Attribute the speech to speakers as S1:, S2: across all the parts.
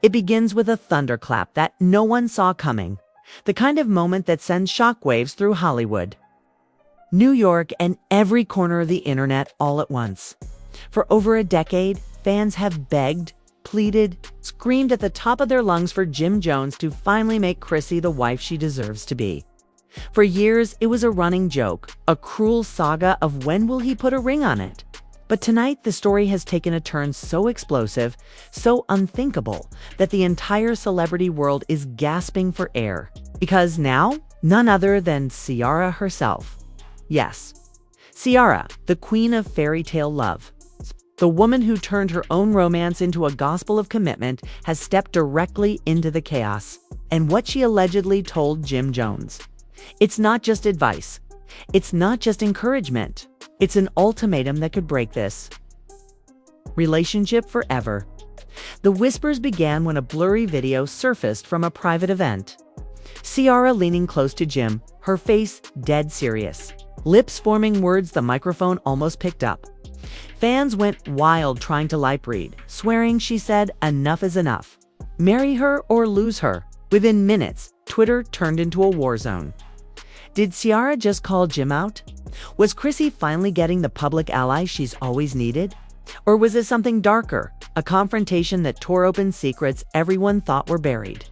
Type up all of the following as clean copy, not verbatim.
S1: It begins with a thunderclap that no one saw coming, the kind of moment that sends shockwaves through Hollywood, New York, and every corner of the internet all at once. For over a decade, fans have begged, pleaded, screamed at the top of their lungs for Jim Jones to finally make Chrissy the wife she deserves to be. For years, it was a running joke, a cruel saga of when will he put a ring on it. But tonight, the story has taken a turn so explosive, so unthinkable, that the entire celebrity world is gasping for air. Because now, none other than Ciara herself. Yes, Ciara, the queen of fairy tale love. The woman who turned her own romance into a gospel of commitment has stepped directly into the chaos. And what she allegedly told Jim Jones. It's not just advice. It's not just encouragement. It's an ultimatum that could break this relationship forever. The whispers began when a blurry video surfaced from a private event. Ciara leaning close to Jim, her face dead serious, lips forming words the microphone almost picked up. Fans went wild trying to lip read, swearing she said, "Enough is enough. Marry her or lose her." Within minutes, Twitter turned into a war zone. Did Ciara just call Jim out? Was Chrissy finally getting the public ally she's always needed? Or was it something darker, a confrontation that tore open secrets everyone thought were buried?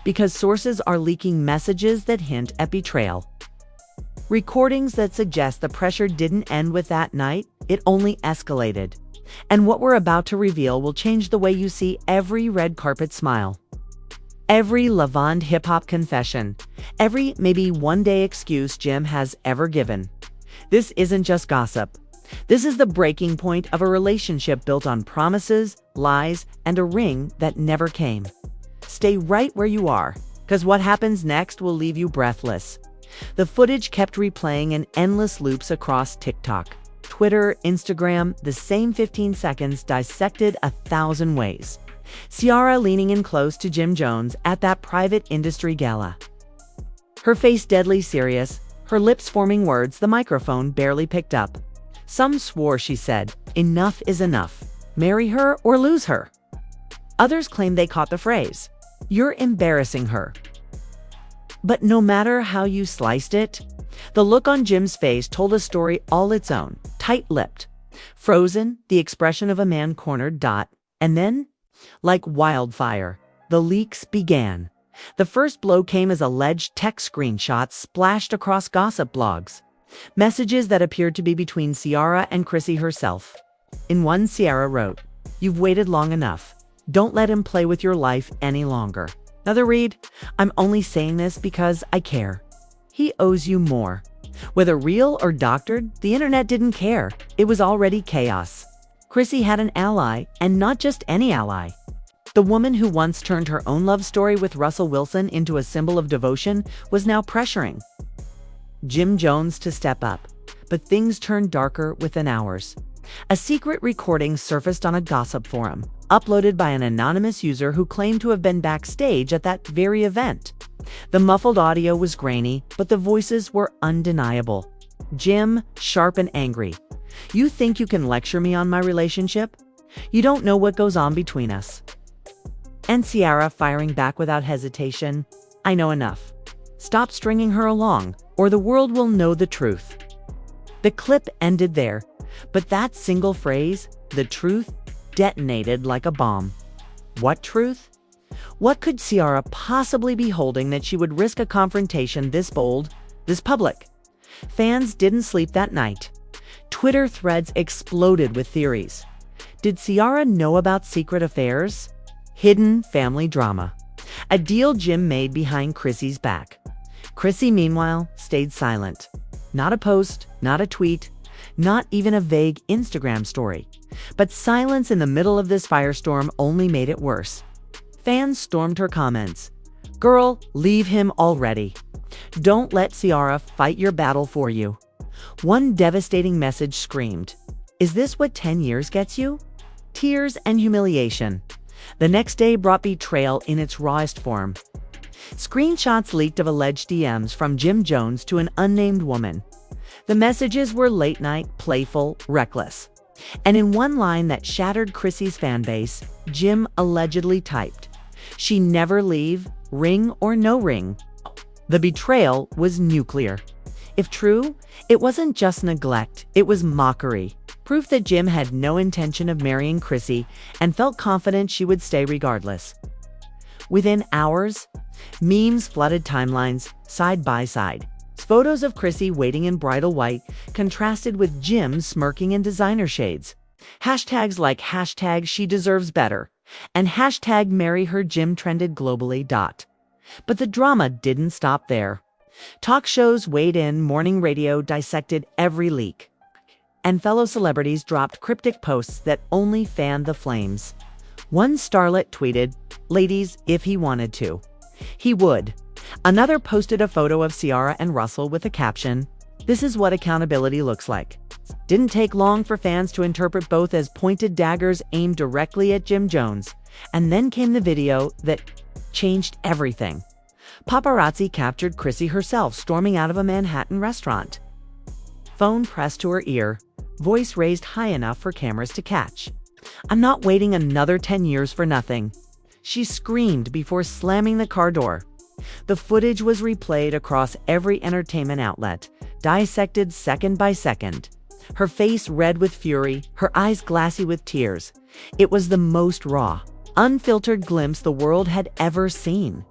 S1: Because sources are leaking messages that hint at betrayal. Recordings that suggest the pressure didn't end with that night, it only escalated. And what we're about to reveal will change the way you see every red carpet smile. Every lavande hip-hop confession, every maybe one-day excuse Jim has ever given. This isn't just gossip. This is the breaking point of a relationship built on promises, lies, and a ring that never came. Stay right where you are, because what happens next will leave you breathless. The footage kept replaying in endless loops across TikTok, Twitter, Instagram, the same 15 seconds dissected 1,000 ways. Ciara leaning in close to Jim Jones at that private industry gala. Her face deadly serious, her lips forming words the microphone barely picked up. Some swore she said, "Enough is enough. Marry her or lose her." Others claimed they caught the phrase, "You're embarrassing her." But no matter how you sliced it, the look on Jim's face told a story all its own, tight-lipped, frozen, the expression of a man cornered. And then, like wildfire, the leaks began. The first blow came as alleged text screenshots splashed across gossip blogs, messages that appeared to be between Ciara and Chrissy herself. In one, Ciara wrote, "You've waited long enough. Don't let him play with your life any longer." Another read, "I'm only saying this because I care. He owes you more." Whether real or doctored, the internet didn't care. It was already chaos. Chrissy had an ally, and not just any ally. The woman who once turned her own love story with Russell Wilson into a symbol of devotion was now pressuring Jim Jones to step up. But things turned darker within hours. A secret recording surfaced on a gossip forum, uploaded by an anonymous user who claimed to have been backstage at that very event. The muffled audio was grainy, but the voices were undeniable. Jim, sharp and angry. "You think you can lecture me on my relationship? You don't know what goes on between us." And Ciara firing back without hesitation, "I know enough. Stop stringing her along, or the world will know the truth." The clip ended there, but that single phrase, the truth, detonated like a bomb. What truth? What could Ciara possibly be holding that she would risk a confrontation this bold, this public? Fans didn't sleep that night. Twitter threads exploded with theories. Did Ciara know about secret affairs? Hidden family drama. A deal Jim made behind Chrissy's back. Chrissy, meanwhile, stayed silent. Not a post, not a tweet, not even a vague Instagram story. But silence in the middle of this firestorm only made it worse. Fans stormed her comments. "Girl, leave him already. Don't let Ciara fight your battle for you." One devastating message screamed, "Is this what 10 years gets you?" Tears and humiliation. The next day brought betrayal in its rawest form. Screenshots leaked of alleged DMs from Jim Jones to an unnamed woman. The messages were late-night, playful, reckless. And in one line that shattered Chrissy's fanbase, Jim allegedly typed, She never leave, ring or no ring. The betrayal was nuclear. If true, it wasn't just neglect, it was mockery. Proof that Jim had no intention of marrying Chrissy and felt confident she would stay regardless. Within hours, memes flooded timelines side by side. Photos of Chrissy waiting in bridal white contrasted with Jim smirking in designer shades. Hashtags like hashtag she deserves better and hashtag marry her Jim trended globally. But the drama didn't stop there. Talk shows weighed in, morning radio dissected every leak, and fellow celebrities dropped cryptic posts that only fanned the flames. One starlet tweeted, "Ladies, if he wanted to, he would." Another posted a photo of Ciara and Russell with a caption, "This is what accountability looks like." Didn't take long for fans to interpret both as pointed daggers aimed directly at Jim Jones. And then came the video that changed everything. Paparazzi captured Chrissy herself storming out of a Manhattan restaurant. Phone pressed to her ear, voice raised high enough for cameras to catch. "I'm not waiting another 10 years for nothing," she screamed before slamming the car door. The footage was replayed across every entertainment outlet, dissected second by second. Her face red with fury, her eyes glassy with tears. It was the most raw, unfiltered glimpse the world had ever seen.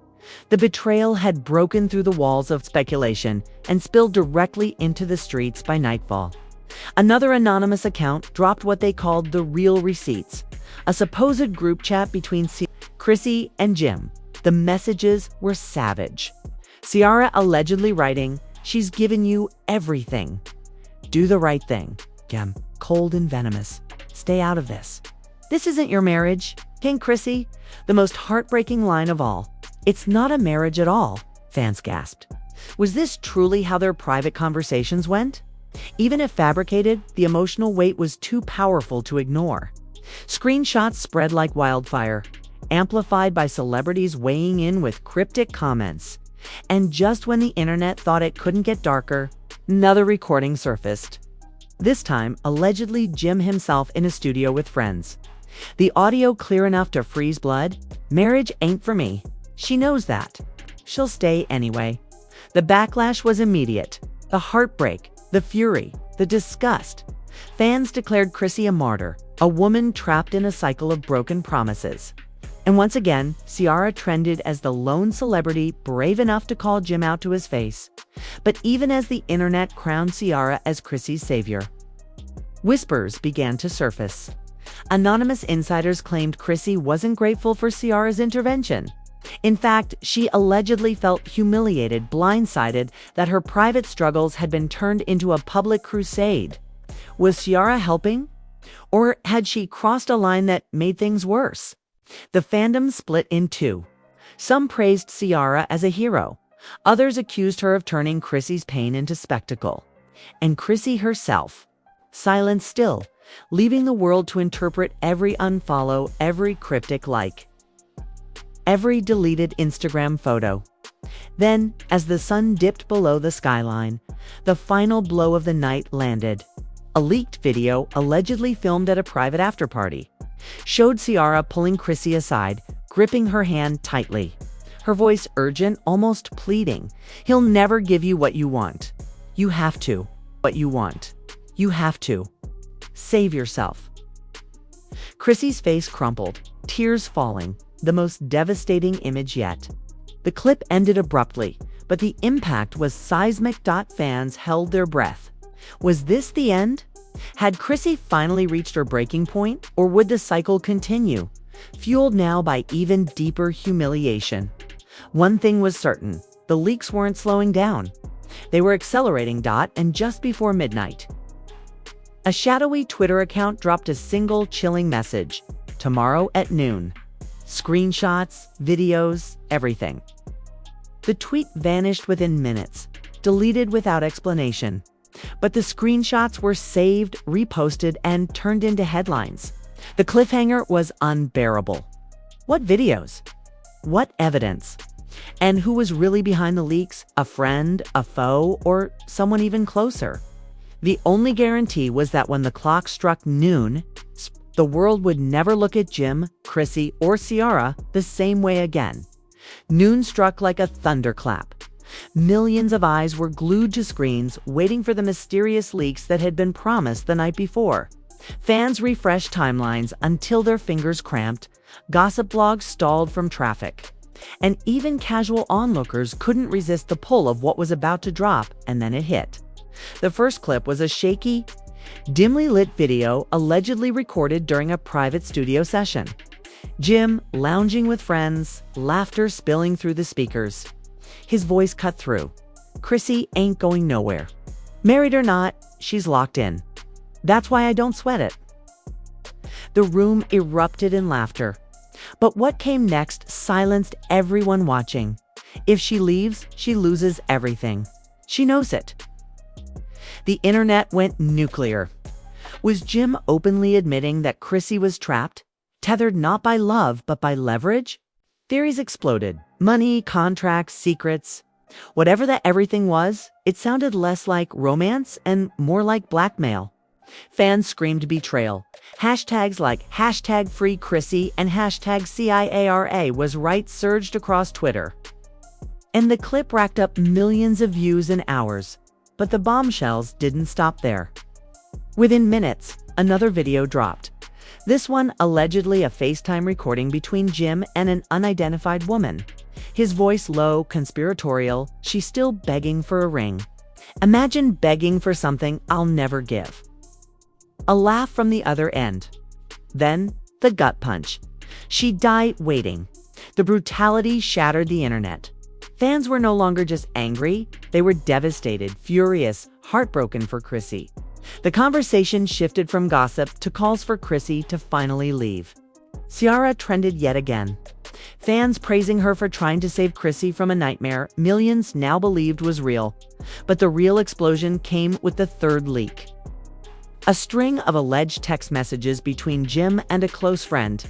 S1: The betrayal had broken through the walls of speculation and spilled directly into the streets by nightfall. Another anonymous account dropped what they called the real receipts, a supposed group chat between Chrissy and Jim. The messages were savage. Ciara allegedly writing, "She's given you everything. Do the right thing. Jim, cold and venomous. Stay out of this. This isn't your marriage." King Chrissy, the most heartbreaking line of all. "It's not a marriage at all," fans gasped. Was this truly how their private conversations went? Even if fabricated, the emotional weight was too powerful to ignore. Screenshots spread like wildfire, amplified by celebrities weighing in with cryptic comments. And just when the internet thought it couldn't get darker, another recording surfaced. This time, allegedly Jim himself in a studio with friends. The audio clear enough to freeze blood. "Marriage ain't for me. She knows that. She'll stay anyway." The backlash was immediate. The heartbreak, the fury, the disgust. Fans declared Chrissy a martyr, a woman trapped in a cycle of broken promises. And once again, Ciara trended as the lone celebrity brave enough to call Jim out to his face. But even as the internet crowned Ciara as Chrissy's savior, whispers began to surface. Anonymous insiders claimed Chrissy wasn't grateful for Ciara's intervention. In fact, she allegedly felt humiliated, blindsided that her private struggles had been turned into a public crusade. Was Ciara helping? Or had she crossed a line that made things worse? The fandom split in two. Some praised Ciara as a hero. Others accused her of turning Chrissy's pain into spectacle. And Chrissy herself, silent still, leaving the world to interpret every unfollow, every cryptic like, every deleted Instagram photo. Then, as the sun dipped below the skyline, the final blow of the night landed. A leaked video, allegedly filmed at a private afterparty, showed Ciara pulling Chrissy aside, gripping her hand tightly. Her voice urgent, almost pleading. "He'll never give you what you want. You have to. What you want. You have to. Save yourself." Chrissy's face crumpled, tears falling, the most devastating image yet. The clip ended abruptly, but the impact was seismic. Fans held their breath. Was this the end? Had Chrissy finally reached her breaking point, or would the cycle continue, fueled now by even deeper humiliation? One thing was certain, the leaks weren't slowing down. They were accelerating. And just before midnight, a shadowy Twitter account dropped a single chilling message: "Tomorrow at noon." Screenshots, videos, everything. The tweet vanished within minutes, deleted without explanation. But the screenshots were saved, reposted, and turned into headlines. The cliffhanger was unbearable. What videos? What evidence? And who was really behind the leaks? A friend, a foe, or someone even closer? The only guarantee was that when the clock struck noon, The world would never look at Jim, Chrissy, or Ciara the same way again. Noon struck like a thunderclap. Millions of eyes were glued to screens, waiting for the mysterious leaks that had been promised the night before. Fans refreshed timelines until their fingers cramped, gossip blogs stalled from traffic, and even casual onlookers couldn't resist the pull of what was about to drop, and then it hit. The first clip was a shaky, dimly lit video allegedly recorded during a private studio session. Jim lounging with friends, laughter spilling through the speakers. His voice cut through. Chrissy ain't going nowhere. Married or not, she's locked in. That's why I don't sweat it. The room erupted in laughter. But what came next silenced everyone watching. If she leaves, she loses everything. She knows it. The internet went nuclear. Was Jim openly admitting that Chrissy was trapped, tethered not by love but by leverage? Theories exploded. Money, contracts, secrets. Whatever that everything was, it sounded less like romance and more like blackmail. Fans screamed betrayal. Hashtags like #FreeChrissy and #CIARA was right surged across Twitter. And the clip racked up millions of views in hours. But the bombshells didn't stop there. Within minutes, another video dropped. This one allegedly a FaceTime recording between Jim and an unidentified woman. His voice low, conspiratorial, she's still begging for a ring. Imagine begging for something I'll never give. A laugh from the other end. Then, the gut punch. She died waiting. The brutality shattered the internet. Fans were no longer just angry, they were devastated, furious, heartbroken for Chrissy. The conversation shifted from gossip to calls for Chrissy to finally leave. Ciara trended yet again. Fans praising her for trying to save Chrissy from a nightmare millions now believed was real. But the real explosion came with the third leak. A string of alleged text messages between Jim and a close friend.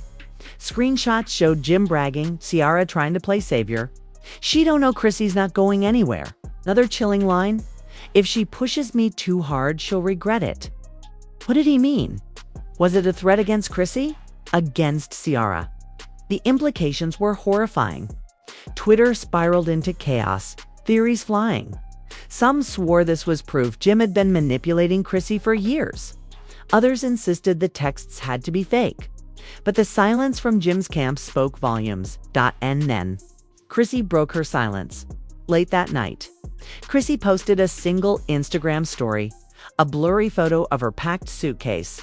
S1: Screenshots showed Jim bragging, Ciara trying to play savior. She don't know Chrissy's not going anywhere. Another chilling line. If she pushes me too hard, she'll regret it. What did he mean? Was it a threat against Chrissy? Against Ciara. The implications were horrifying. Twitter spiraled into chaos, theories flying. Some swore this was proof Jim had been manipulating Chrissy for years. Others insisted the texts had to be fake. But the silence from Jim's camp spoke volumes. And then, Chrissy broke her silence. Late that night, Chrissy posted a single Instagram story, a blurry photo of her packed suitcase,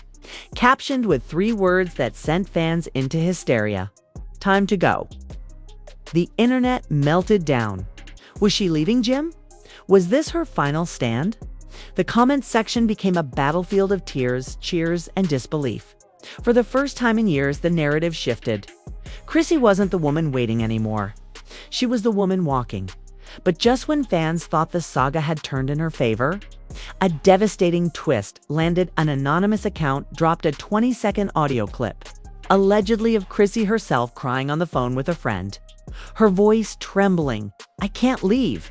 S1: captioned with 3 words that sent fans into hysteria. Time to go. The internet melted down. Was she leaving Jim? Was this her final stand? The comments section became a battlefield of tears, cheers, and disbelief. For the first time in years, the narrative shifted. Chrissy wasn't the woman waiting anymore. She was the woman walking. But just when fans thought the saga had turned in her favor, a devastating twist landed. An anonymous account dropped a 20-second audio clip, allegedly of Chrissy herself crying on the phone with a friend. Her voice trembling. I can't leave.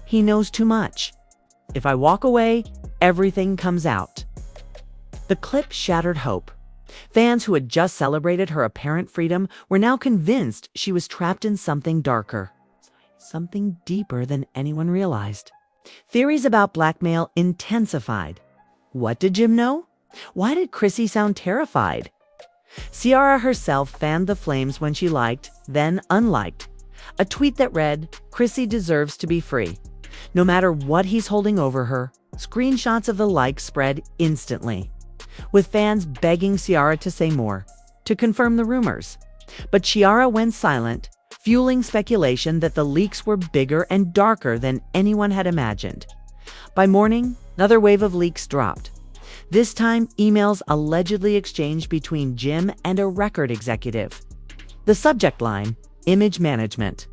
S1: He knows too much. If I walk away, everything comes out. The clip shattered hope. Fans who had just celebrated her apparent freedom were now convinced she was trapped in something darker. Something deeper than anyone realized. Theories about blackmail intensified. What did Jim know? Why did Chrissy sound terrified? Ciara herself fanned the flames when she liked, then unliked. A tweet that read, Chrissy deserves to be free. No matter what he's holding over her, screenshots of the like spread instantly, with fans begging Ciara to say more, to confirm the rumors. But Ciara went silent, fueling speculation that the leaks were bigger and darker than anyone had imagined. By morning, another wave of leaks dropped. This time, emails allegedly exchanged between Jim and a record executive. The subject line, image management.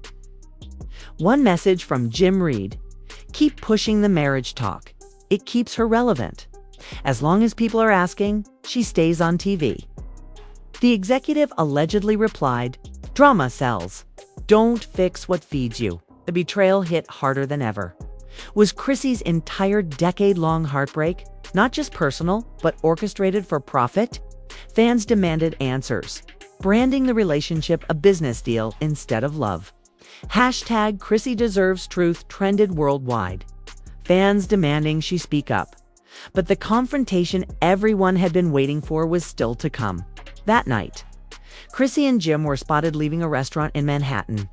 S1: One message from Jim read, keep pushing the marriage talk. It keeps her relevant. As long as people are asking, she stays on TV. The executive allegedly replied, drama sells. Don't fix what feeds you. The betrayal hit harder than ever. Was Chrissy's entire decade-long heartbreak not just personal, but orchestrated for profit? Fans demanded answers, branding the relationship a business deal instead of love. Hashtag Chrissy deserves truth trended worldwide. Fans demanding she speak up. But the confrontation everyone had been waiting for was still to come. That night, Chrissy and Jim were spotted leaving a restaurant in Manhattan.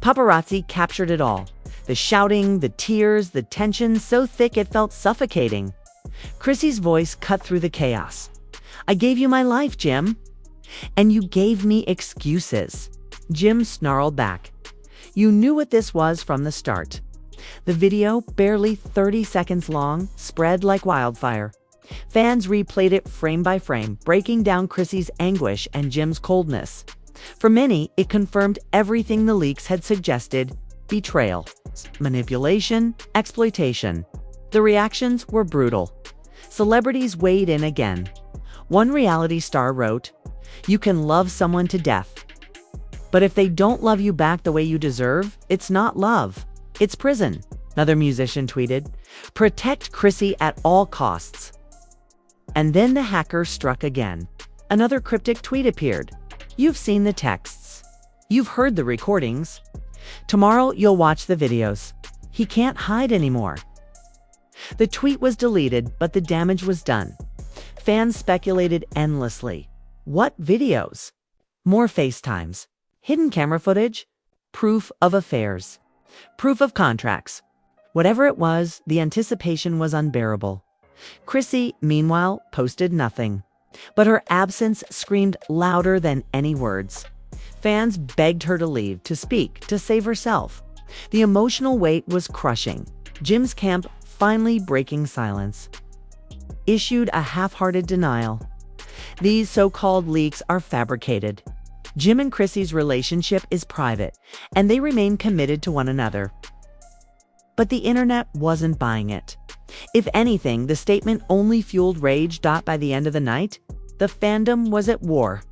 S1: Paparazzi captured it all. The shouting, the tears, the tension so thick it felt suffocating. Chrissy's voice cut through the chaos. "I gave you my life, Jim. And you gave me excuses." Jim snarled back. "You knew what this was from the start." The video, barely 30 seconds long, spread like wildfire. Fans replayed it frame by frame, breaking down Chrissy's anguish and Jim's coldness. For many, it confirmed everything the leaks had suggested: betrayal, manipulation, exploitation. The reactions were brutal. Celebrities weighed in again. One reality star wrote, "You can love someone to death, but if they don't love you back the way you deserve, it's not love. It's prison." Another musician tweeted, "Protect Chrissy at all costs." And then the hacker struck again. Another cryptic tweet appeared. "You've seen the texts. You've heard the recordings. Tomorrow you'll watch the videos. He can't hide anymore." The tweet was deleted, but the damage was done. Fans speculated endlessly. What videos? More FaceTimes. Hidden camera footage? Proof of affairs. Proof of contracts. Whatever it was, the anticipation was unbearable. Chrissy, meanwhile, posted nothing. But her absence screamed louder than any words. Fans begged her to leave, to speak, to save herself. The emotional weight was crushing. Jim's camp finally breaking silence. Issued a half-hearted denial. These so-called leaks are fabricated. Jim and Chrissy's relationship is private, and they remain committed to one another. But the internet wasn't buying it. If anything, the statement only fueled rage. By the end of the night, the fandom was at war.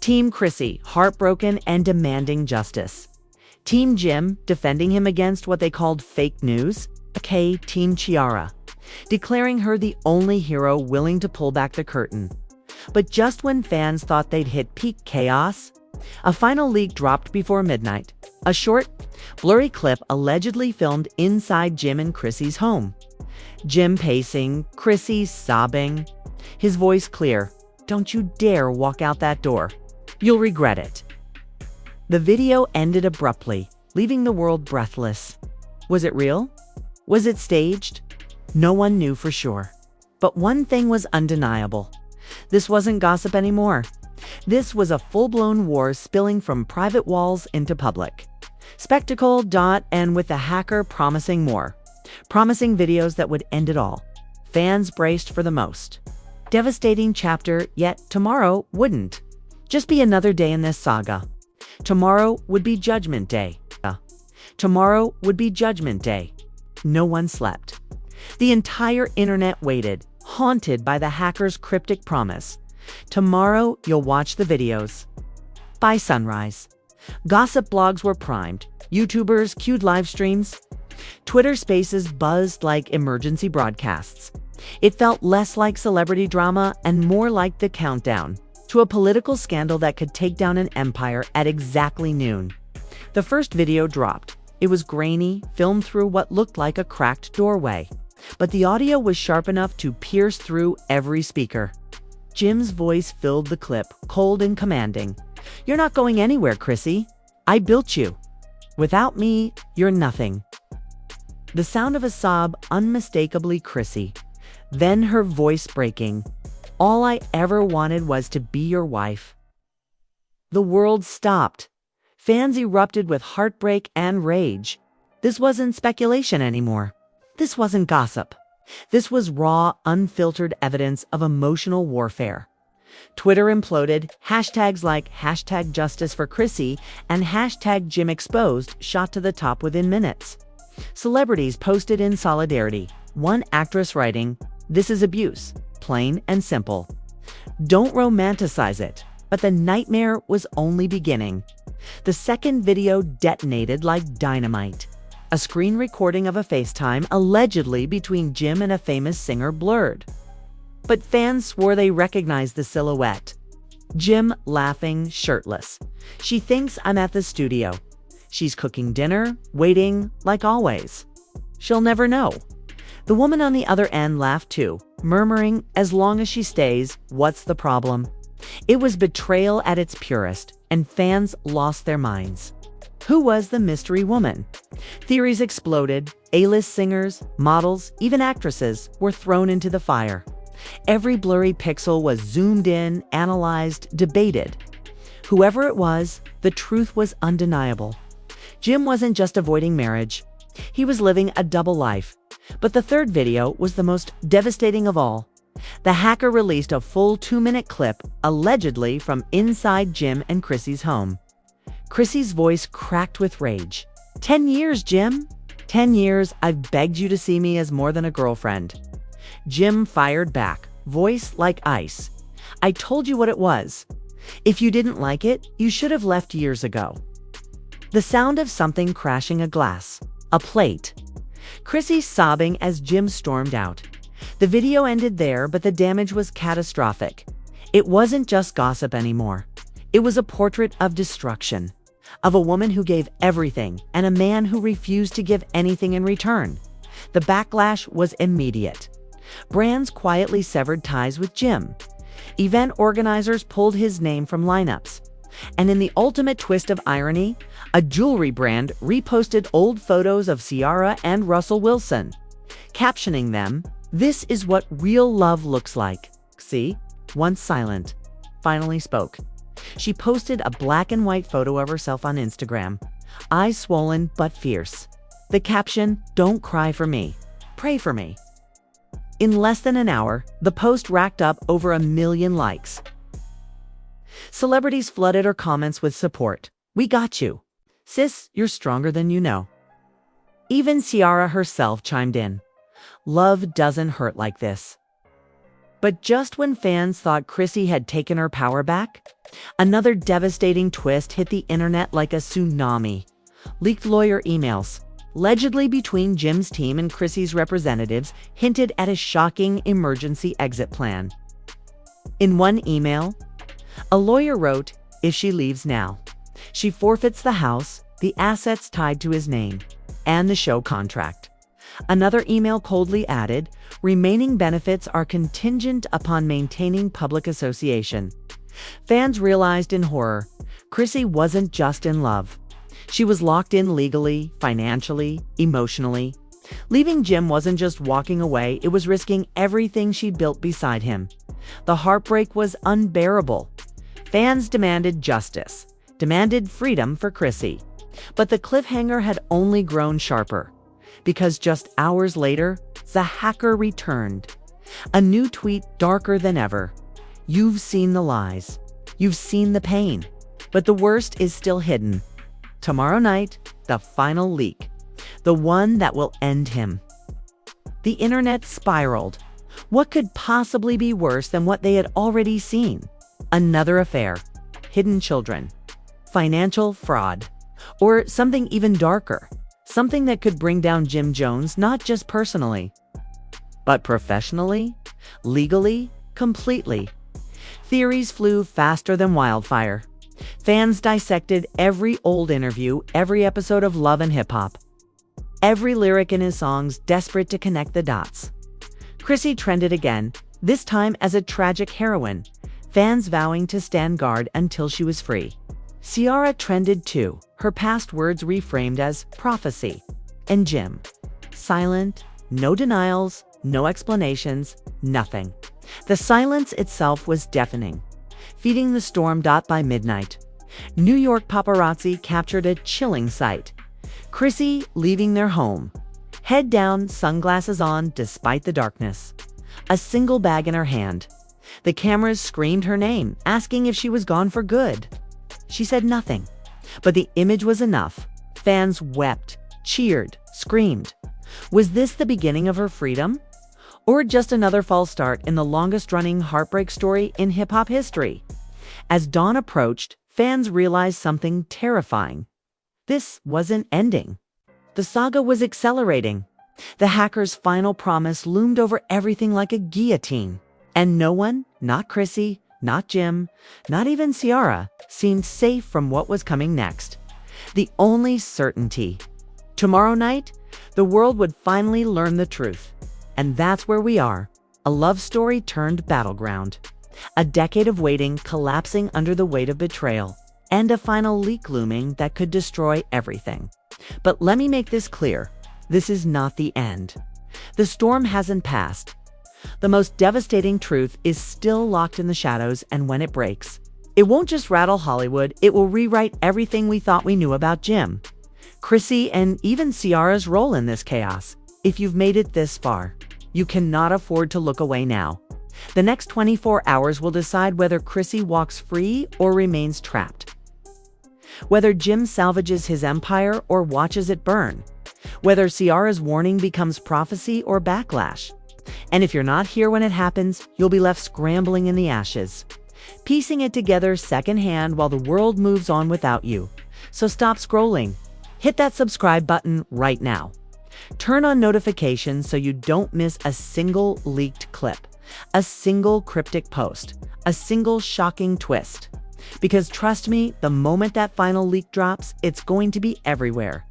S1: Team Chrissy, heartbroken and demanding justice. Team Jim, defending him against what they called fake news. Team Ciara, declaring her the only hero willing to pull back the curtain. But just when fans thought they'd hit peak chaos, a final leak dropped before midnight. A short, blurry clip allegedly filmed inside Jim and Chrissy's home. Jim pacing, Chrissy sobbing, his voice clear. "Don't you dare walk out that door. You'll regret it." The video ended abruptly, leaving the world breathless. Was it real? Was it staged? No one knew for sure. But one thing was undeniable. This wasn't gossip anymore. This was a full-blown war spilling from private walls into public. Spectacle. And with the hacker promising more. Promising videos that would end it all. Fans braced for the most devastating chapter, yet tomorrow wouldn't just be another day in this saga. Tomorrow would be Judgment Day. Tomorrow would be Judgment Day. No one slept. The entire internet waited, haunted by the hacker's cryptic promise. "Tomorrow you'll watch the videos." By sunrise, gossip blogs were primed. YouTubers cued live streams. Twitter Spaces buzzed like emergency broadcasts. It felt less like celebrity drama and more like the countdown to a political scandal that could take down an empire at exactly noon. The first video dropped. It was grainy, filmed through what looked like a cracked doorway. But the audio was sharp enough to pierce through every speaker. Jim's voice filled the clip, cold and commanding. "You're not going anywhere, Chrissy. I built you. Without me, you're nothing." The sound of a sob, unmistakably Chrissy. Then her voice breaking. "All I ever wanted was to be your wife." The world stopped. Fans erupted with heartbreak and rage. This wasn't speculation anymore. This wasn't gossip. This was raw, unfiltered evidence of emotional warfare. Twitter imploded. Hashtags like #JusticeForChrisy and #JimExposed shot to the top within minutes. Celebrities posted in solidarity. One actress writing, "This is abuse, plain and simple. Don't romanticize it." But the nightmare was only beginning. The second video detonated like dynamite. A screen recording of a FaceTime allegedly between Jim and a famous singer blurred. But fans swore they recognized the silhouette. Jim laughing, shirtless. She thinks I'm at the studio. She's cooking dinner, waiting, like always. She'll never know. The woman on the other end laughed too, murmuring, as long as she stays, what's the problem? It was betrayal at its purest, and fans lost their minds. Who was the mystery woman? Theories exploded. A-list singers, models, even actresses were thrown into the fire. Every blurry pixel was zoomed in, analyzed, debated. Whoever it was, the truth was undeniable. Jim wasn't just avoiding marriage. He was living a double life. But the third video was the most devastating of all. The hacker released a full 2-minute clip, allegedly from inside Jim and Chrissy's home. Chrissy's voice cracked with rage. 10 years, Jim. 10 years, I've begged you to see me as more than a girlfriend. Jim fired back, voice like ice. I told you what it was. If you didn't like it, you should have left years ago. The sound of something crashing a glass. A plate. Chrissy sobbing as Jim stormed out. The video ended there, but the damage was catastrophic. It wasn't just gossip anymore. It was a portrait of destruction. Of a woman who gave everything and a man who refused to give anything in return. The backlash was immediate. Brands quietly severed ties with Jim. Event organizers pulled his name from lineups. And in the ultimate twist of irony, a jewelry brand reposted old photos of Ciara and Russell Wilson, captioning them, "This is what real love looks like." See, once silent, finally spoke. She posted a black and white photo of herself on Instagram, eyes swollen but fierce. The caption, "Don't cry for me, pray for me." In less than an hour, the post racked up over 1 million likes. Celebrities flooded her comments with support. "We got you. Sis, you're stronger than you know." Even Ciara herself chimed in. "Love doesn't hurt like this." But just when fans thought Chrissy had taken her power back, another devastating twist hit the internet like a tsunami. Leaked lawyer emails, allegedly between Jim's team and Chrissy's representatives, hinted at a shocking emergency exit plan. In one email, a lawyer wrote, "If she leaves now, she forfeits the house, the assets tied to his name, and the show contract." Another email coldly added, "Remaining benefits are contingent upon maintaining public association." Fans realized in horror, Chrissy wasn't just in love. She was locked in legally, financially, emotionally. Leaving Jim wasn't just walking away, it was risking everything she built beside him. The heartbreak was unbearable. Fans demanded justice, demanded freedom for Chrissy. But the cliffhanger had only grown sharper. Because just hours later, the hacker returned. A new tweet darker than ever. "You've seen the lies. You've seen the pain. But the worst is still hidden. Tomorrow night, the final leak. The one that will end him." The internet spiraled. What could possibly be worse than what they had already seen? Another affair. Hidden children. Financial fraud. Or something even darker. Something that could bring down Jim Jones not just personally, but professionally, legally, completely. Theories flew faster than wildfire. Fans dissected every old interview, every episode of Love and Hip Hop. Every lyric in his songs, desperate to connect the dots. Chrissy trended again, this time as a tragic heroine, fans vowing to stand guard until she was free. Ciara trended too, her past words reframed as prophecy. And Jim, silent, no denials, no explanations, nothing. The silence itself was deafening. Feeding the storm. By midnight, New York paparazzi captured a chilling sight. Chrissy leaving their home, head down, sunglasses on despite the darkness. A single bag in her hand. The cameras screamed her name, asking if she was gone for good. She said nothing, but the image was enough. Fans wept, cheered, screamed. Was this the beginning of her freedom? Or just another false start in the longest-running heartbreak story in hip-hop history? As dawn approached, fans realized something terrifying. This wasn't ending. The saga was accelerating. The hacker's final promise loomed over everything like a guillotine. And no one, not Chrissy, not Jim, not even Ciara, seemed safe from what was coming next. The only certainty. Tomorrow night, the world would finally learn the truth. And that's where we are. A love story turned battleground. A decade of waiting collapsing under the weight of betrayal. And a final leak looming that could destroy everything. But let me make this clear. This is not the end. The storm hasn't passed. The most devastating truth is still locked in the shadows, and when it breaks, it won't just rattle Hollywood, it will rewrite everything we thought we knew about Jim, Chrissy, and even Ciara's role in this chaos. If you've made it this far, you cannot afford to look away now. The next 24 hours will decide whether Chrissy walks free or remains trapped. Whether Jim salvages his empire or watches it burn. Whether Ciara's warning becomes prophecy or backlash. And if you're not here when it happens, you'll be left scrambling in the ashes, piecing it together secondhand while the world moves on without you. So stop scrolling. Hit that subscribe button right now. Turn on notifications so you don't miss a single leaked clip, a single cryptic post, a single shocking twist. Because trust me, the moment that final leak drops, it's going to be everywhere.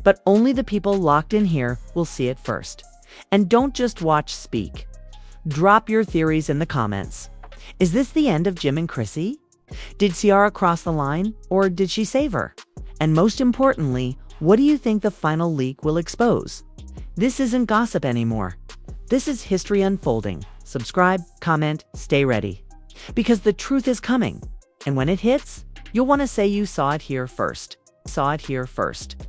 S1: But only the people locked in here will see it first. And don't just watch, speak. Drop your theories in the comments. Is this the end of Jim and Chrissy? Did Ciara cross the line, or did she save her? And most importantly, what do you think the final leak will expose? This isn't gossip anymore. This is history unfolding. Subscribe, comment, stay ready. Because the truth is coming. And when it hits, you'll want to say you saw it here first. Saw it here first.